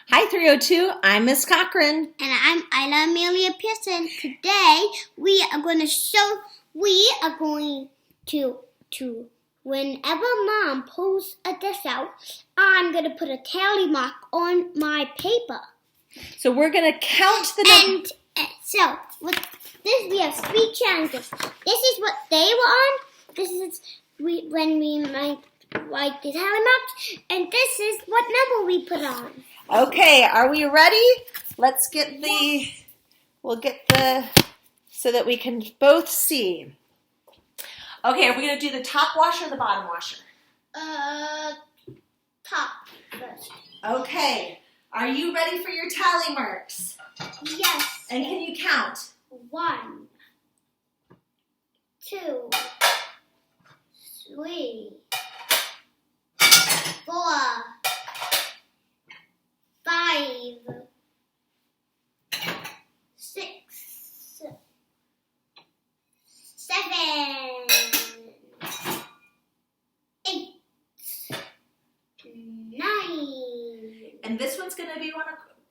Hi 302, I'm Miss Cochran. And I'm Isla Amelia Pearson. Today we are going to whenever Mom pulls a dish out, I'm going to put a tally mark on my paper. So we're going to count the numbers. So with this we have 3 challenges. This is what they were on. This is when we might write the tally marks, and this is what number we put on. Okay, are we ready? Let's get so that we can both see. Okay, are we going to do the top washer or the bottom washer? Top first. Okay, are you ready for your tally marks? Yes. And can you count? 1, 2, 3, 4, 5, 6, 7, 8, 9. And this one's going to be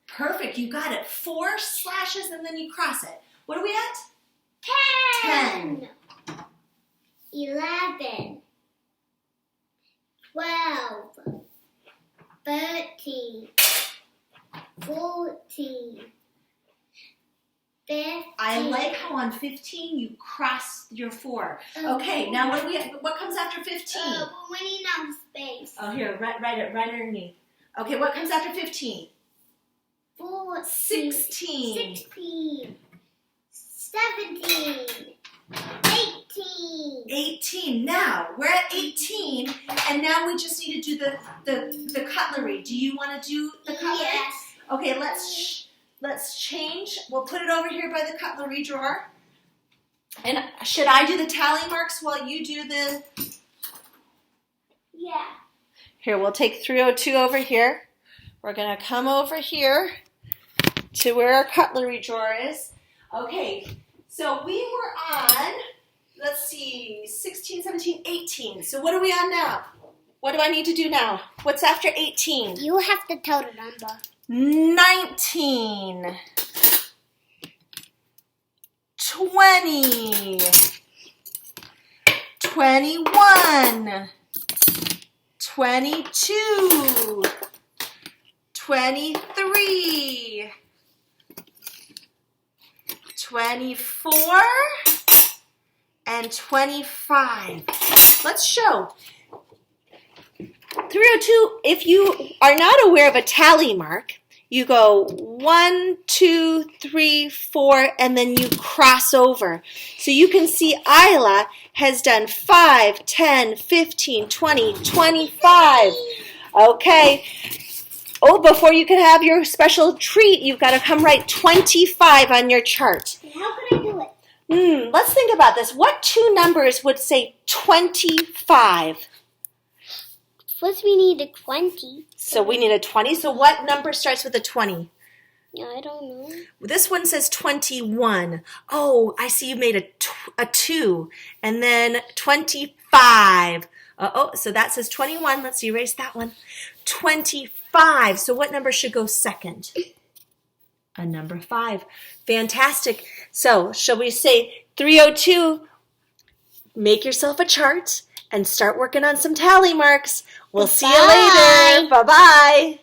perfect. You got it. 4 slashes and then you cross it. What are we at? 10. 11, 12, 13, 14, 15. I like how on 15 you cross your 4. Okay, now what comes after 15? We need now space. Oh, here, write it right underneath. Okay, what comes after 15? 14, 16. 16, 17, 18. 18. Now, we're at 18, and now we just need to do the cutlery. Do you want to do the cutlery? Yes. Okay, let's change. We'll put it over here by the cutlery drawer. And should I do the tally marks while you do the... Yeah. Here, we'll take 302 over here. We're going to come over here to where our cutlery drawer is. Okay, so we were on, let's see, 16, 17, 18. So what are we on now? What do I need to do now? What's after 18? You have to tell the number. 19, 20, 21, 22, 23, 24, and 25. Let's show. 302, if you are not aware of a tally mark, you go 1, 2, 3, 4, and then you cross over. So you can see Isla has done 5, 10, 15, 20, 25. Okay. Oh, before you can have your special treat, you've got to come write 25 on your chart. How can I do it? Let's think about this. What 2 numbers would say 25? First we need a 20. So we need a 20. So what number starts with a 20? I don't know. This one says 21. Oh, I see you made a 2. And then 25. So that says 21. Let's erase that one. 25. So what number should go second? A number 5. Fantastic. So shall we say 302, make yourself a chart and start working on some tally marks. We'll see you later. Bye-bye.